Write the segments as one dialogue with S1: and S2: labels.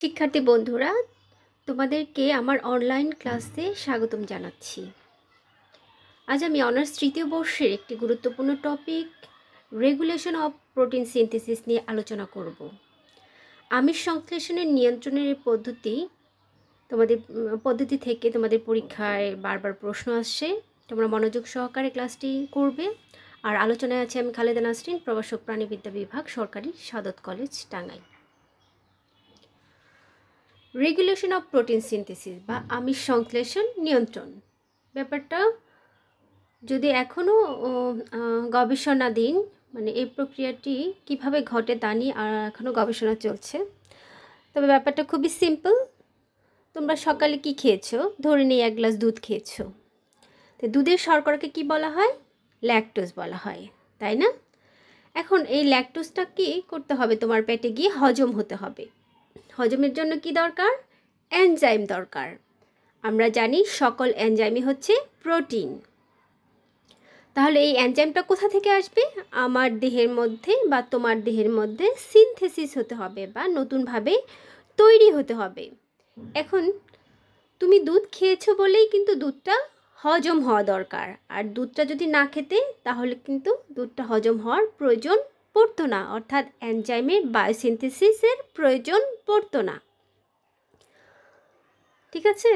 S1: শিক্ষার্থী বন্ধুরা, তোমাদেরকে আমার অনলাইন ক্লাসে স্বাগতম জানাচ্ছি। আজ আমি অনার্স তৃতীয় বর্ষের একটি গুরুত্বপূর্ণ topic regulation of protein synthesis নিয়ে আলোচনা করব। আমিষ সংশ্লেষণের নিয়ন্ত্রণের এই পদ্ধতি থেকে তোমাদের পরীক্ষায় বারবার প্রশ্ন আসছে। তোমরা মনোযোগ সহকারে ক্লাসটি করবে। আর আলোচনায় আছে আমি খালেদা নাসরিন, প্রভাষক প্রাণীবিদ্যা বিভাগ, সরকারি Sadat college, Tangail. Regulation of protein synthesis বা আমিষ সংশ্লেষণ নিয়ন্ত্রণ ব্যাপারটা যদি এখনও গবেষণাধীন, মানে এই প্রক্রিয়াটি কিভাবে ঘটে তা নিয়ে এখনও গবেষণা চলছে। তবে ব্যাপারটা খুবই সিম্পল। তোমরা সকালে কি খেয়েছো? ধরে নিই 1 গ্লাস দুধ খেয়েছো। তো দুধের শর্করাকে কি বলা হয়? ল্যাকটোজ বলা হয়, তাই না? এখন এই ল্যাকটোজটা কি করতে হবে? তোমার পেটে গিয়ে হজম হতে হবে। হজমের জন্য কি দরকার? এনজাইম দরকার। আমরা জানি সকল এনজাইমই হচ্ছে প্রোটিন। তাহলে এই এনজাইমটা কোথা থেকে আসবে? আমার দেহের মধ্যে বা তোমার দেহের মধ্যে সিনথেসিস হতে হবে বা নতুনভাবে তৈরি হতে হবে। এখন তুমি দুধ খেয়েছো বলেই কিন্তু দুধটা হজম হওয়া দরকার। আর দুধটা যদি না খেতে, তাহলে কিন্তু দুধটা হজম হওয়ার প্রয়োজন পড়তো না, অর্থাৎ এনজাইমের বায়োসিনথেসিসের প্রয়োজন পড়তো না। ঠিক আছে?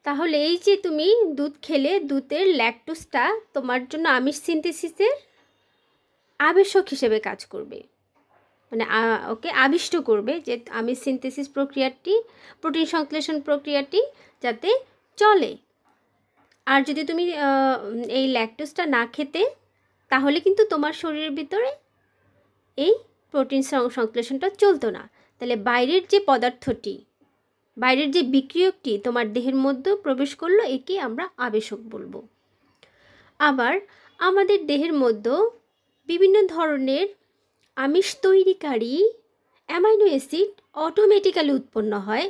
S1: তাহলে এই যে তুমি দুধ খেলে, দুধের ল্যাকটোজটা তোমার জন্য আমিষ সিনথেসিসের আবেশক হিসেবে কাজ করবে, মানে ওকে আবিষ্ট করবে যে আমিষ সিনথেসিস প্রক্রিয়াটি, প্রোটিন সংশ্লেষণ প্রক্রিয়াটি যাতে চলে। আর যদি তুমি এই ল্যাকটোজটা না খেতে, তাহলে কিন্তু তোমার শরীরের ভিতরে এই প্রোটিন সংশ্লেষণটা চলতো না। তাহলে বাইরের যে পদার্থটি, বাইরের যে বিক্রিয়কটি তোমার দেহের মধ্যে প্রবেশ করলো, একে আমরা আবেশক বলবো। আবার আমাদের দেহের মধ্যে বিভিন্ন ধরনের আমিষ তৈরিকারী অ্যামাইনো অ্যাসিড অটোমেটিক্যালি উৎপন্ন হয়।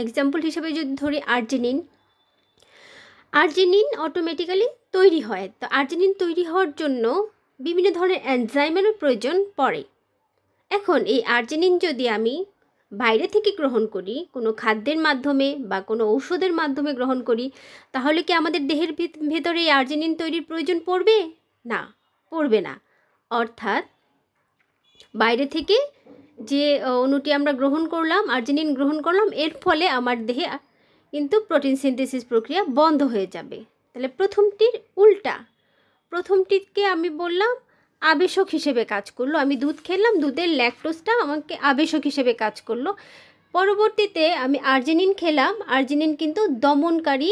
S1: এক্সাম্পল হিসেবে যদি ধরি আর্জিনিন অটোমেটিক্যালি তৈরি হয়। তো আর্জিনিন তৈরি হওয়ার জন্য বিভিন্ন ধরনের এনজাইমেরও প্রয়োজন পড়ে। এখন এই আর্জিনিন যদি আমি বাইরে থেকে গ্রহণ করি, কোনো খাদ্যের মাধ্যমে বা কোনো ঔষধের মাধ্যমে গ্রহণ করি, তাহলে কি আমাদের দেহের ভেতরে এই আর্জিনিন তৈরির প্রয়োজন পড়বে? না, পড়বে না। অর্থাৎ বাইরে থেকে যে অণুটি আমরা গ্রহণ করলাম, আর্জিনিন গ্রহণ করলাম, এর ফলে আমার দেহে কিন্তু প্রোটিন সিনথেসিস প্রক্রিয়া বন্ধ হয়ে যাবে। তাহলে প্রথমটির উল্টা। প্রথমটিকে আমি বললাম আবেশক হিসেবে কাজ করলো। আমি দুধ খেলাম, দুধের ল্যাকটোজটা আমাকে আবেশক হিসেবে কাজ করলো। পরবর্তীতে আমি আর্জিনিন খেলাম, আর্জিনিন কিন্তু দমনকারী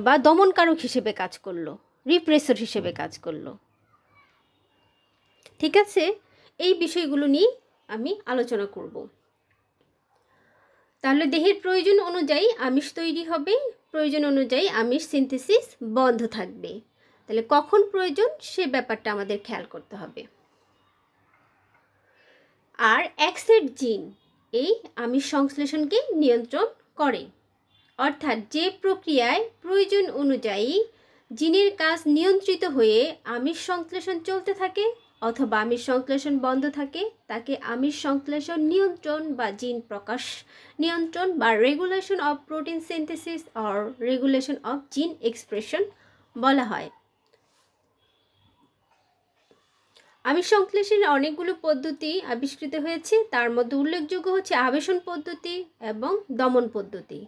S1: বা দমনকারক হিসেবে কাজ করলো, রিপ্রেসর হিসেবে কাজ করলো। ঠিক আছে? এই বিষয়গুলো নিয়ে আমি আলোচনা করব। তাহলে দেহের প্রয়োজন অনুযায়ী আমিষ তৈরি হবে, প্রয়োজন অনুযায়ী আমিষ সিনথেসিস বন্ধ থাকবে। তাহলে কখন প্রয়োজন সে ব্যাপারটা আমাদের খেয়াল করতে হবে। আর এক সেট জিন এই আমিষ সংশ্লেষণকে নিয়ন্ত্রণ করে, অর্থাৎ যে প্রক্রিয়ায় প্রয়োজন অনুযায়ী জিনের কাজ নিয়ন্ত্রিত হয়ে আমিষ সংশ্লেষণ চলতে থাকে অথবা আমিষ সংশ্লেষণ বন্ধ থাকে, তাকে আমিষ সংশ্লেষণ নিয়ন্ত্রণ বা জিন প্রকাশ নিয়ন্ত্রণ বা regulation of protein synthesis or regulation of জিন এক্সপ্রেশন বলা হয়। আমিষ সংশ্লেষণের অনেকগুলো পদ্ধতি আবিষ্কৃত হয়েছে। তার মধ্যে উল্লেখযোগ্য হচ্ছে আবেশন পদ্ধতি এবং দমন পদ্ধতি।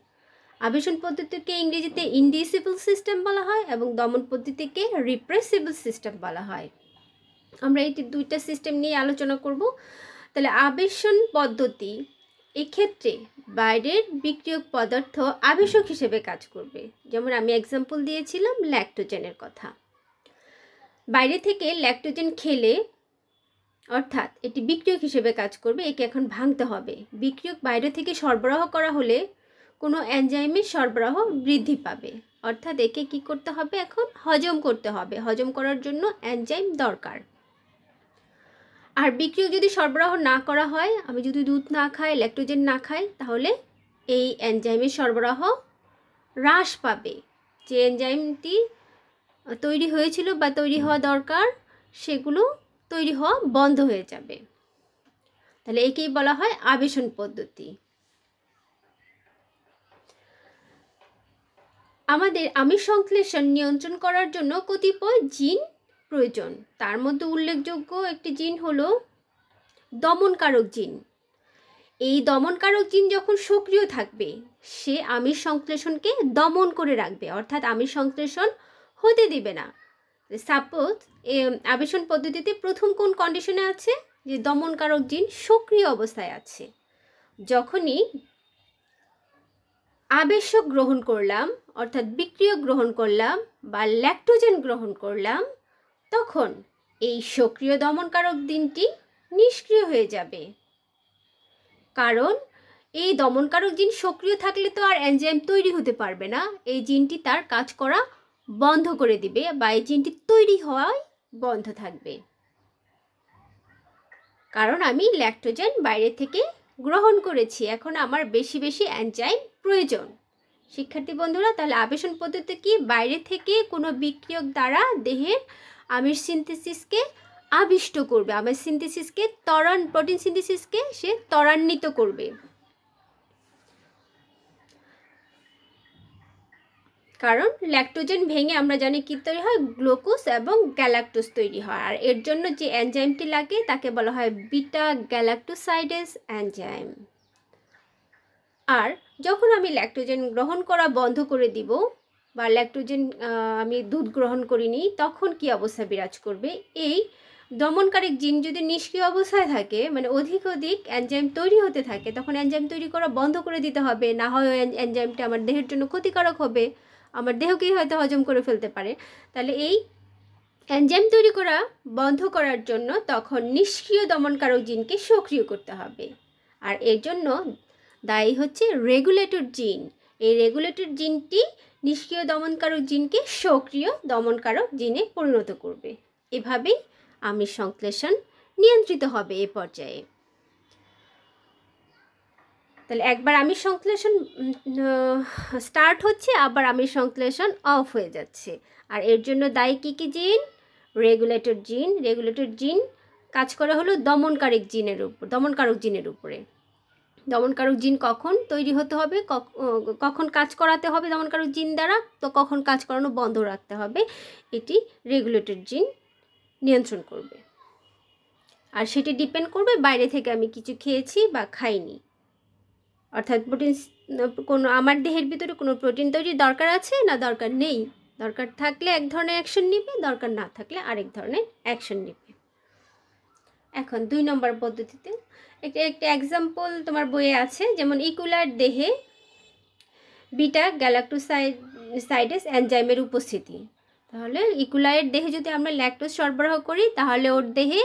S1: আবেশন পদ্ধতিকে ইংরেজিতে ইনডিউসিবল সিস্টেম বলা হয় এবং দমন পদ্ধতিকে রিপ্রেসিবল সিস্টেম বলা হয়। আমরা এই দুইটা সিস্টেম নিয়ে আলোচনা করব। তাহলে আবেশন পদ্ধতি, এক্ষেত্রে বাইরের বিক্রিয়ক পদার্থ আবেশক হিসেবে কাজ করবে। যেমন আমি এক্সাম্পল দিয়েছিলাম ল্যাকটোজেনের কথা। বাইরে থেকে ল্যাকটোজেন খেলে, অর্থাৎ এটি বিক্রিয়ক হিসেবে কাজ করবে, একে এখন ভাঙতে হবে। বিক্রিয়ক বাইরে থেকে সরবরাহ করা হলে কোনো এনজাইমের সরবরাহ বৃদ্ধি পাবে, অর্থাৎ একে কি করতে হবে? এখন হজম করতে হবে। হজম করার জন্য এনজাইম দরকার। আর বিক্রিয়ক যদি সরবরাহ না করা হয়, আমি যদি দুধ না খাই, ল্যাকটোজেন না খাই, তাহলে এই এনজাইমের সরবরাহ হ্রাস পাবে। যে এনজাইমটি তৈরি হয়েছিল বা তৈরি হওয়া দরকার, সেগুলো তৈরি হওয়া বন্ধ হয়ে যাবে। তাহলে একেই বলা হয় আবেশন পদ্ধতি। আমাদের আমিষ সংশ্লেষণ নিয়ন্ত্রণ করার জন্য কতিপয় জিন প্রয়োজন। তার মধ্যে উল্লেখযোগ্য একটি জিন হলো দমনকারক জিন। এই দমনকারক জিন যখন সক্রিয় থাকবে সে আমিষ সংশ্লেষণকে দমন করে রাখবে, অর্থাৎ আমিষ সংশ্লেষণ হতে দিবে না। সাপোজ আবেশন পদ্ধতিতে প্রথম কোন কন্ডিশনে আছে, যে দমনকারক জিন সক্রিয় অবস্থায় আছে। যখনই আবেশক গ্রহণ করলাম, অর্থাৎ বিক্রিয়ক গ্রহণ করলাম বা ল্যাক্টোজেন গ্রহণ করলাম, তখন এই সক্রিয় দমনকারক জিনটি নিষ্ক্রিয় হয়ে যাবে। কারণ এই দমনকারক জিন সক্রিয় থাকলে তো আর এনজাইম তৈরি হতে পারবে না, এই জিনটি তার কাজ করা বন্ধ করে দিবে বা এই জিনটি তৈরি হওয়াই বন্ধ থাকবে। কারণ আমি ল্যাক্টোজেন বাইরে থেকে গ্রহণ করেছি, এখন আমার বেশি বেশি এনজাইম প্রয়োজন। শিক্ষার্থী বন্ধুরা, তাহলে আবেশন পদ্ধতি কি? বাইরে থেকে কোনো বিক্রিয়ক দ্বারা দেহের আমিষ সিনথেসিসকে আবিষ্ট করবে, আমিষ সিনথেসিসকে প্রোটিন সিনথেসিসকে সে ত্বরান্বিত করবে। কারণ ল্যাক্টোজেন ভেঙে আমরা জানি কি তৈরি হয়, গ্লুকোজ এবং গ্যালাক্টোজ তৈরি হয়। আর এর জন্য যে এনজাইমটি লাগে তাকে বলা হয় বিটা গ্যালাক্টোসাইডেস এনজাইম। আর যখন আমি ল্যাক্টোজেন গ্রহণ করা বন্ধ করে দিব বা ল্যাক্টোজেন আমি দুধ গ্রহণ করিনি, তখন কি অবস্থা বিরাজ করবে? এই দমনকারক জিন যদি নিষ্ক্রিয় অবস্থায় থাকে, মানে অধিক এনজাইম তৈরি হতে থাকে, তখন এনজাইম তৈরি করা বন্ধ করে দিতে হবে, না হয় এনজাইমটা আমার দেহের জন্য ক্ষতিকারক হবে, আমার দেহকেই হয়তো হজম করে ফেলতে পারে। তাহলে এই এনজাইম তৈরি করা বন্ধ করার জন্য তখন নিষ্ক্রিয় দমনকারক জিনকে সক্রিয় করতে হবে। আর এর জন্য দায়ী হচ্ছে রেগুলেটর জিন। এই রেগুলেটর জিনটি নিষ্ক্রিয় দমনকারক জিনকে সক্রিয় দমনকারক জিনে পরিণত করবে। এভাবেই আমিষ সংশ্লেষণ নিয়ন্ত্রিত হবে এ পর্যায়ে। তাহলে একবার আমিষ সংশ্লেষণ স্টার্ট হচ্ছে, আবার আমিষ সংশ্লেষণ অফ হয়ে যাচ্ছে। আর এর জন্য দায়ী কী কী জিন? রেগুলেটর জিন। রেগুলেটর জিন কাজ করা হলো দমনকারক জিনের উপরে। দমনকারক জিন কখন তৈরি হতে হবে, কখন কাজ করাতে হবে দমনকারক জিন দ্বারা, তো কখন কাজ করানো বন্ধ রাখতে হবে, এটি রেগুলেটর জিন নিয়ন্ত্রণ করবে। আর সেটি ডিপেন্ড করবে বাইরে থেকে আমি কিছু খেয়েছি বা খাইনি। অর্থাৎ কোনো আমার দেহের ভিতরে কোনো প্রোটিন তৈরির দরকার আছে না দরকার নেই, দরকার থাকলে এক ধরনের অ্যাকশন নেবে, দরকার না থাকলে আরেক ধরনের অ্যাকশন নেবে। এখন 2 নম্বর পদ্ধতিতে একটা এক্সাম্পল তোমার বইয়ে আছে, যেমন ইকুলার দেহে বিটা গ্যালাক্টোসাইডেস এনজাইমের উপস্থিতি। তাহলে ইকুলারের দেহে যদি আমরা ল্যাকটোজ সরবরাহ করি, তাহলে ওর দেহে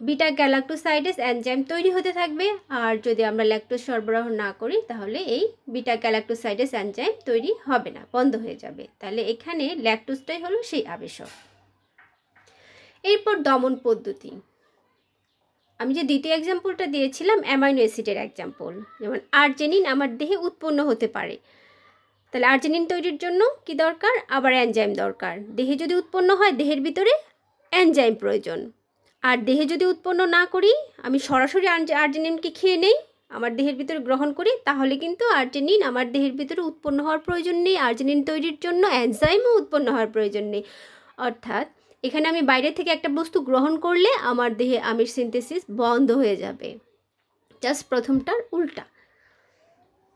S1: বিটা গ্যালাক্টোসাইডেস এনজাইম তৈরি হতে থাকবে। আর যদি আমরা ল্যাকটোজ সরবরাহ না করি, তাহলে এই বিটা গ্যালাক্টোসাইডেস এনজাইম তৈরি হবে না, বন্ধ হয়ে যাবে। তাহলে এখানে ল্যাকটোজটাই হলো সেই আবেশক। এরপর দমন পদ্ধতি। আমি যে দ্বিতীয় এক্সাম্পলটা দিয়েছিলাম অ্যামাইনো অ্যাসিডের এক্সাম্পল, যেমন আর্জেনিন আমার দেহে উৎপন্ন হতে পারে। তাহলে আর্জেনিন তৈরির জন্য কি দরকার? আবার এনজাইম দরকার। দেহে যদি উৎপন্ন হয়, দেহের ভিতরে এনজাইম প্রয়োজন। আর দেহে যদি উৎপন্ন না করি, আমি সরাসরি আর্জেনিনকে খেয়ে নেই, আমার দেহের ভিতরে গ্রহণ করি, তাহলে কিন্তু আর্জেনিন আমার দেহের ভিতরে উৎপন্ন হওয়ার প্রয়োজন নেই। আর্জেনিন তৈরির জন্য এনজাইমও উৎপন্ন হওয়ার প্রয়োজন নেই। অর্থাৎ এখানে আমি বাইরে থেকে একটা বস্তু গ্রহণ করলে আমার দেহে আমিষ সিনথেসিস বন্ধ হয়ে যাবে। জাস্ট প্রথমটার উল্টা।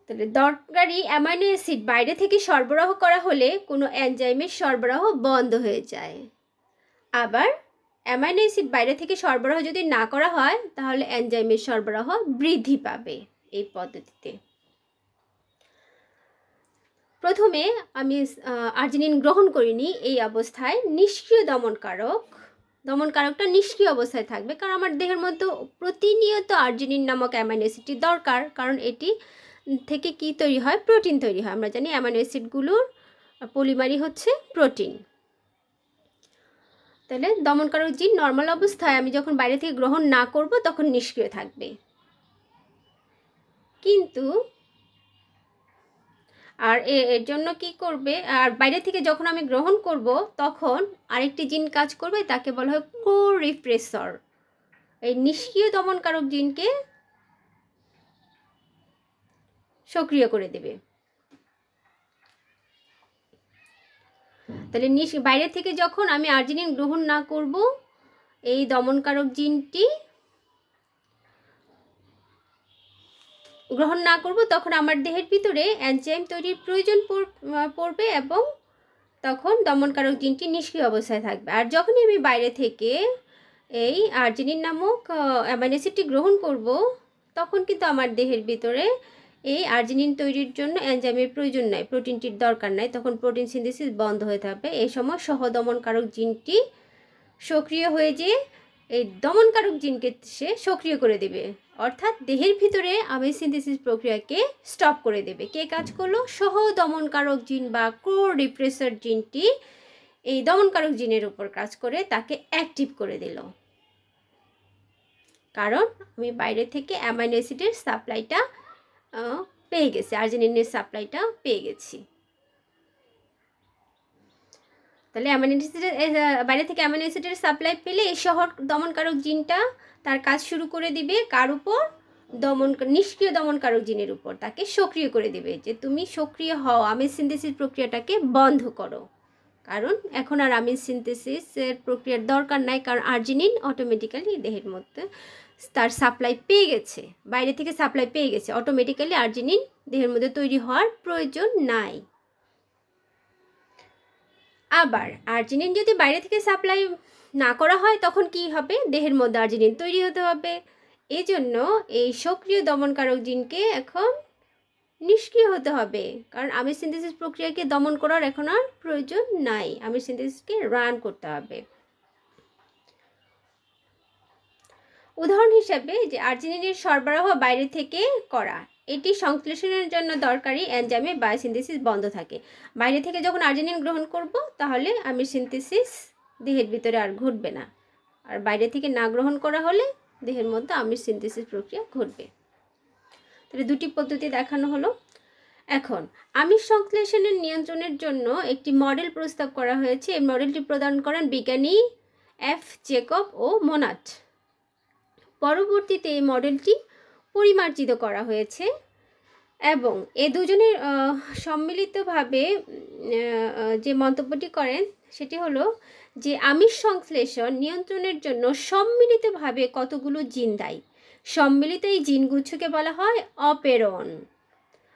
S1: তাহলে দরকারি অ্যামাইনো অ্যাসিড বাইরে থেকে সরবরাহ করা হলে কোনো এনজাইমের সরবরাহ বন্ধ হয়ে যায়। আবার অ্যামাইনো অ্যাসিড বাইরে থেকে সরবরাহ যদি না করা হয়, তাহলে এনজাইমের সরবরাহ বৃদ্ধি পাবে এই পদ্ধতিতে। প্রথমে আমি আর্জেনিন গ্রহণ করিনি, এই অবস্থায় নিষ্ক্রিয় দমনকারকটা নিষ্ক্রিয় অবস্থায় থাকবে, কারণ আমার দেহের মধ্যে প্রতিনিয়ত আর্জেনিন নামক অ্যামাইনো অ্যাসিডটি দরকার, কারণ এটি থেকে কি তৈরি হয়? প্রোটিন তৈরি হয়। আমরা জানি অ্যামাইনো অ্যাসিডগুলোর পলিমারই হচ্ছে প্রোটিন। তাহলে দমনকারক জিন নর্মাল অবস্থায় আমি যখন বাইরে থেকে গ্রহণ না করব, তখন নিষ্ক্রিয় থাকবে। কিন্তু আর এর জন্য কি করবে? আর বাইরে থেকে যখন আমি গ্রহণ করব, তখন আরেকটি জিন কাজ করবে, তাকে বলা হয় কো রিপ্রেসর। এই নিষ্ক্রিয় দমনকারক জিনকে সক্রিয় করে দেবে। তাহলে বাইরে থেকে যখন আমি আর্জিনিন গ্রহণ না করব, এই দমনকারক জিনটি গ্রহণ না করব, তখন আমার দেহের ভিতরে এনজাইম তৈরির প্রয়োজন পড়বে এবং তখন দমনকারক জিনটি নিষ্ক্রিয় অবস্থায় থাকবে। আর যখনই আমি বাইরে থেকে এই আর্জিনিন নামক অ্যামাইনো অ্যাসিডটি গ্রহণ করব, তখন কিন্তু আমার দেহের ভিতরে এই আর্জিনিন তৈরির জন্য এনজাইমের প্রয়োজন নাই, প্রোটিনটির দরকার নাই, তখন প্রোটিন সিনথেসিস বন্ধ হয়ে থাকবে। এই সময় সহদমনকারক জিনটি সক্রিয় হয়ে যেয়ে এই দমনকারক জিনকে সে সক্রিয় করে দেবে, অর্থাৎ দেহের ভিতরে আমিষ সিনথেসিস প্রক্রিয়াকে স্টপ করে দেবে। কে কাজ করলো? সহ দমনকারক জিন বা কোর রিপ্রেসার জিনটি এই দমনকারক জিনের উপর কাজ করে তাকে অ্যাক্টিভ করে দিল, কারণ আমি বাইরে থেকে অ্যামাইনো অ্যাসিডের সাপ্লাইটা পেয়ে গেছি, আর্জিনিনের সাপ্লাইটা পেয়ে গেছি। তাহলে অ্যামাইনো অ্যাসিডের বাইরে থেকে অ্যামাইনো অ্যাসিডের সাপ্লাই পেলে এই সহ দমনকারক জিনটা তার কাজ শুরু করে দিবে কার উপর? নিষ্ক্রিয় দমনকারক জিনের উপর, তাকে সক্রিয় করে দিবে যে তুমি সক্রিয় হও, আমিষ সিনথেসিস প্রক্রিয়াটাকে বন্ধ করো, কারণ এখন আর আমিষ সিনথেসিসের প্রক্রিয়ার দরকার নাই, কারণ আর্জিনিন অটোমেটিক্যালি দেহের মধ্যে তার সাপ্লাই পেয়ে গেছে, বাইরে থেকে সাপ্লাই পেয়ে গেছে, অটোমেটিক্যালি আর্জিনিন দেহের মধ্যে তৈরি হওয়ার প্রয়োজন নাই। আবার আর্জিনিন যদি বাইরে থেকে সাপ্লাই না করা হয়, তখন কি হবে? দেহের মধ্যে আর্জিনিন তৈরি হতে হবে। এই জন্য এই সক্রিয় দমনকারক জিনকে এখন নিষ্ক্রিয় হতে হবে, কারণ আমিষ সিনথেসিস প্রক্রিয়াকে দমন করার এখন আর প্রয়োজন নাই, আমিষ সিনথেসিসকে রান করতে হবে। উদাহরণ হিসাবে যে আর্জিনিনের সরবরাহ বাইরে থেকে করা, এটি সংশ্লেষণের জন্য দরকারি এনজাইমে বায়োসিনথেসিস বন্ধ থাকে। বাইরে থেকে যখন আর্জিনিন গ্রহণ করব, তাহলে আমিষ সিনথেসিস দেহের ভিতরে আর ঘটবে না, আর বাইরে থেকে না গ্রহণ করা হলে দেহের মধ্যে আমিষ সিনথেসিস প্রক্রিয়া ঘটবে। তাহলে দুটি পদ্ধতি দেখানো হলো। এখন আমিষ সংশ্লেষণের নিয়ন্ত্রণের জন্য একটি মডেল প্রস্তাব করা হয়েছে। এই মডেলটি প্রদান করেন বিজ্ঞানী এফ জেকব ও মোনাট। পরবর্তীতে এই মডেলটি পরিমার্জিত করা হয়েছে এবং এ দুজনের সম্মিলিতভাবে যে মন্তব্যটি করেন সেটি হলো যে আমিষ সংশ্লেষণ নিয়ন্ত্রণের জন্য সম্মিলিতভাবে কতগুলো জিন দায়ী। সম্মিলিত এই জিনগুচ্ছকে বলা হয় অপেরন।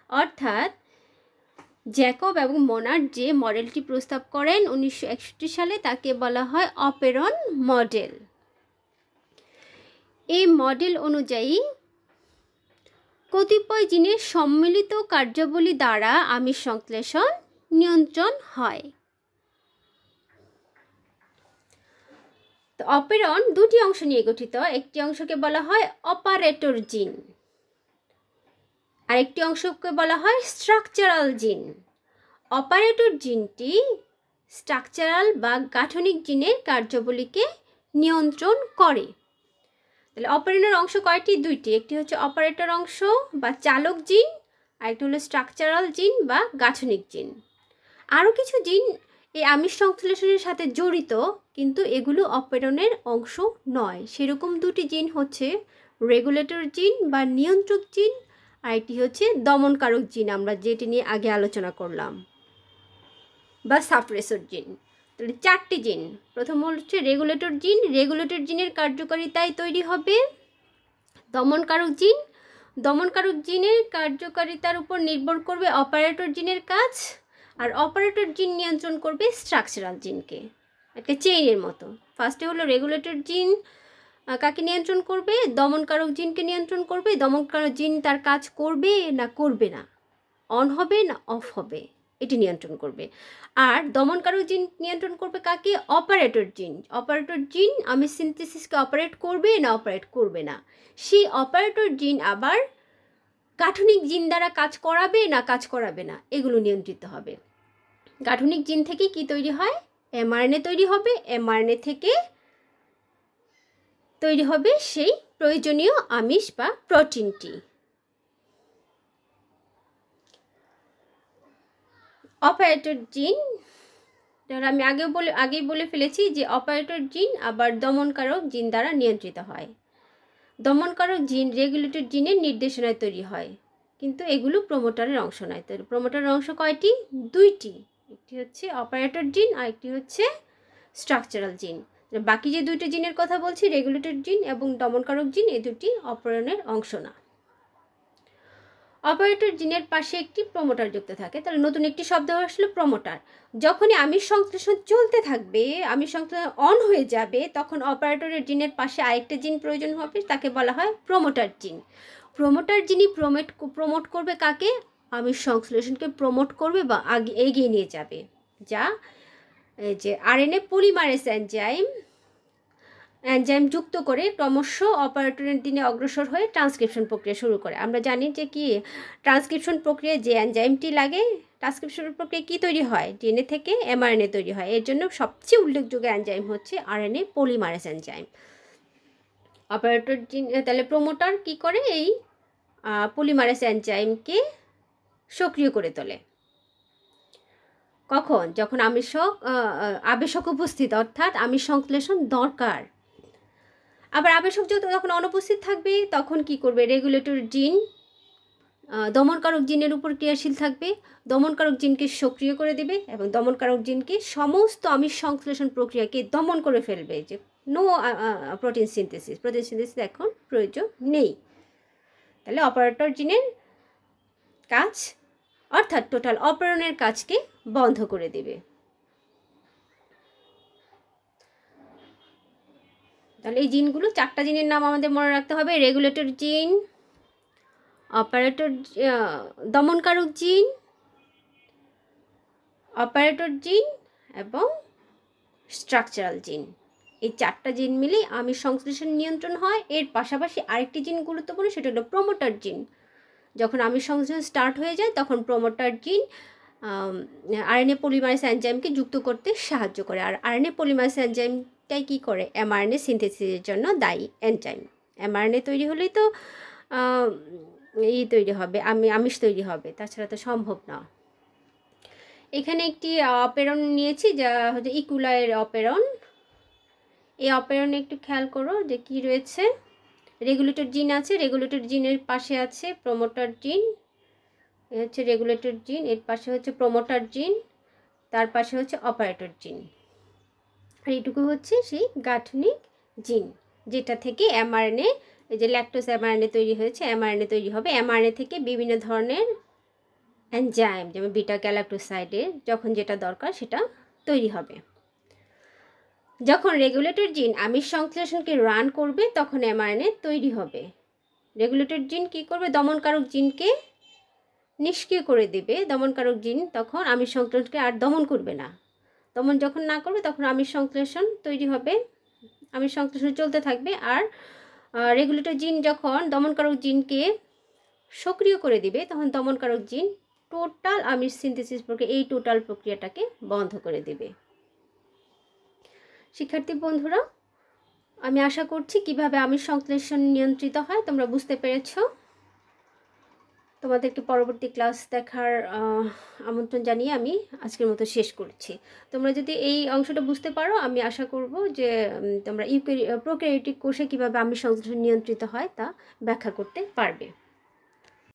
S1: অর্থাৎ জ্যাকব এবং মোনাট যে মডেলটি প্রস্তাব করেন 1961 সালে, তাকে বলা হয় অপেরন মডেল। এই মডেল অনুযায়ী কতিপয় জিনের সম্মিলিত কার্যাবলী দ্বারা আমিষ সংশ্লেষণ নিয়ন্ত্রণ হয়। তো অপেরন দুটি অংশ নিয়ে গঠিত। একটি অংশকে বলা হয় অপারেটর জিন, আরেকটি অংশকে বলা হয় স্ট্রাকচারাল জিন। অপারেটর জিনটি স্ট্রাকচারাল বা গাঠনিক জিনের কার্যাবলীকে নিয়ন্ত্রণ করে। তাহলে অপারেটর অংশ কয়টি? দুইটি। একটি হচ্ছে অপারেটর অংশ বা চালক জিন, আরেকটি হলো স্ট্রাকচারাল জিন বা গাঠনিক জিন। আরও কিছু জিন এই আমিষ সংশ্লেষণের সাথে জড়িত, কিন্তু এগুলো অপারেটরের অংশ নয়। সেরকম দুটি জিন হচ্ছে রেগুলেটর জিন বা নিয়ন্ত্রক জিন, আরেকটি হচ্ছে দমনকারক জিন, আমরা যেটি নিয়ে আগে আলোচনা করলাম, বা সাপ্রেসর জিন। তাহলে চারটি জিন। প্রথম হচ্ছে রেগুলেটর জিন। রেগুলেটর জিনের কার্যকারিতায় তৈরি হবে দমনকারক জিন। দমনকারক জিনের কার্যকারিতার উপর নির্ভর করবে অপারেটর জিনের কাজ, আর অপারেটর জিন নিয়ন্ত্রণ করবে স্ট্রাকচারাল জিনকে, একটা চেইনের মতো। ফার্স্টে হলো রেগুলেটর জিন কাকে নিয়ন্ত্রণ করবে? দমনকারক জিনকে নিয়ন্ত্রণ করবে। দমনকারক জিন তার কাজ করবে না করবে না, অন হবে না অফ হবে, এটি নিয়ন্ত্রণ করবে। আর দমনকারক জিন নিয়ন্ত্রণ করবে কাকে? অপারেটর জিন। অপারেটর জিন আমিষ সিনথেসিসকে অপারেট করবে না অপারেট করবে না, সেই অপারেটর জিন আবার গাঠনিক জিন দ্বারা কাজ করাবে না কাজ করাবে না, এগুলো নিয়ন্ত্রিত হবে। গাঠনিক জিন থেকে কি তৈরি হয়? এমআরএনএ তৈরি হবে। এমআরএনএ থেকে তৈরি হবে সেই প্রয়োজনীয় আমিষ বা প্রোটিনটি। অপারেটর জিন, আমি আগেই বলে ফেলেছি যে অপারেটর জিন আবার দমনকারক জিন দ্বারা নিয়ন্ত্রিত হয়। দমনকারক জিন রেগুলেটর জিনের নির্দেশনায় তৈরি হয়, কিন্তু এগুলো প্রোমোটারের অংশ নয়। তো প্রোমোটারের অংশ কয়টি? দুইটি, একটি হচ্ছে অপারেটর জিন আর একটি হচ্ছে স্ট্রাকচারাল জিন। বাকি যে দুইটি জিনের কথা বলছি, রেগুলেটর জিন এবং দমনকারক জিন, এই দুটি অপারেটরের অংশ না। অপারেটর জিনের পাশে একটি প্রোমোটার যুক্ত থাকে, তাহলে নতুন একটি শব্দ আসলে প্রোমোটার। যখনই আমিষ সংশ্লেষণ চলতে থাকবে, আমিষ সংশ্লেষণ অন হয়ে যাবে, তখন অপারেটরের জিনের পাশে আরেকটা জিন প্রয়োজন হবে, তাকে বলা হয় প্রোমোটার জিন। প্রোমোটার জিনই প্রমোট করবে কাকে? আমিষ সংশ্লেষণকে প্রমোট করবে বা আগে এগিয়ে নিয়ে যাবে, যা এই যে আরএনএ পলিমারেজ এনজাইম যুক্ত করে ক্রমশ অপারেটরের দিনে অগ্রসর হয়ে ট্রান্সক্রিপশন প্রক্রিয়া শুরু করে। আমরা জানি যে কি ট্রান্সক্রিপশন প্রক্রিয়ায় যে এনজাইমটি লাগে, ট্রান্সক্রিপশন প্রক্রিয়া কি তৈরি হয়? ডিএনএ থেকে এমআরএনএ তৈরি হয়। এর জন্য সবচেয়ে উল্লেখযোগ্য এনজাইম হচ্ছে আরএনএ পলিমারেজ এনজাইম। অপারেটর জিন, তাহলে প্রোমোটার কি করে? এই পলিমারেজ এনজাইমকে সক্রিয় করে তোলে। কখন? যখন আবেশক উপস্থিত, অর্থাৎ আমিষ সংশ্লেষণ দরকার। আবার আবেশক যখন অনুপস্থিত থাকবে, তখন কি করবে? রেগুলেটর জিন দমনকারক জিনের উপর ক্রিয়াশীল থাকবে, দমনকারক জিনকে সক্রিয় করে দেবে এবং দমনকারক জিনকে সমস্ত আমিষ সংশ্লেষণ প্রক্রিয়াকে দমন করে ফেলবে, যে নো প্রোটিন সিনথেসিস এখন প্রয়োজন নেই। তাহলে অপারেটর জিনের কাজ, অর্থাৎ টোটাল অপারেটরের কাজকে বন্ধ করে দেবে। তাহলে এই জিনগুলো, চারটা জিনের নাম আমাদের মনে রাখতে হবে: রেগুলেটর জিন, অপারেটর দমনকারক জিন, অপারেটর জিন এবং স্ট্রাকচারাল জিন। এই চারটা জিন মিলে আমিষ সংশ্লেষণ নিয়ন্ত্রণ হয়। এর পাশাপাশি আরেকটি জিন গুরুত্বপূর্ণ, সেটা হলো প্রোমোটার জিন। যখন আমিষ সংশ্লেষণ স্টার্ট হয়ে যায়, তখন প্রোমোটার জিন আরএনএ পলিমারেজ এনজাইমকে যুক্ত করতে সাহায্য করে। আর আরএনএ পলিমারেজ এনজাইমটাই কী করে? এমআরএনএ সিনথেসিসের জন্য দায়ী এনজাইম। এমআরএনএ তৈরি হলেই তো তৈরি হবে, আমিষ তৈরি হবে, তাছাড়া তো সম্ভব না। এখানে একটি অপেরন নিয়েছি, যা হচ্ছে ইকুলায়ের অপেরন। এই অপেরনে একটু খেয়াল করো যে কি রয়েছে। রেগুলেটর জিন আছে, রেগুলেটর জিনের পাশে আছে প্রোমোটার জিন, এ হচ্ছে রেগুলেটর জিন, এর পাশে হচ্ছে প্রোমোটার জিন, তার পাশে হচ্ছে অপারেটর জিন। আর এইটুকু হচ্ছে সেই গাঠনিক জিন, যেটা থেকে এমআরএনএ, এই যে ল্যাকটোজ এমআরএনএ তৈরি হয়েছে, এমআরএনএ তৈরি হবে। এমআরএনএ থেকে বিভিন্ন ধরনের এনজাইম, যেমন বিটা গ্যালাক্টোসাইডের যখন যেটা দরকার সেটা তৈরি হবে। যখন রেগুলেটর জিন আমিষ সংশ্লেষণকে রান করবে, তখন এমআরএনএ তৈরি হবে। রেগুলেটর জিন কি করবে? দমনকারক জিনকে নিষ্ক্রিয় করে দেবে। দমনকারক জিন তখন আমিষ সংশ্লেষণকে আর দমন করবে না। দমন যখন না করবে, তখন আমিষ সংশ্লেষণ তৈরি হবে, আমিষ সংশ্লেষণ চলতে থাকবে। আর রেগুলেটর জিন যখন দমনকারক জিনকে সক্রিয় করে দিবে, তখন দমনকারক জিন টোটাল আমিষ সিনথেসিস প্রক্রিয়া, এই টোটাল প্রক্রিয়াটাকে বন্ধ করে দেবে। শিক্ষার্থী বন্ধুরা, আমি আশা করছি কিভাবে আমিষ সংশ্লেষণ নিয়ন্ত্রিত হয় তোমরা বুঝতে পেরেছ। তোমাদেরকে পরবর্তী ক্লাস দেখার আমন্ত্রণ জানিয়ে আমি আজকের মতো শেষ করছি। তোমরা যদি এই অংশটা বুঝতে পারো, আমি আশা করব যে তোমরা প্রোক্যারিওটিক কোষে কীভাবে আমিষ সংশ্লেষণ নিয়ন্ত্রিত হয় তা ব্যাখ্যা করতে পারবে।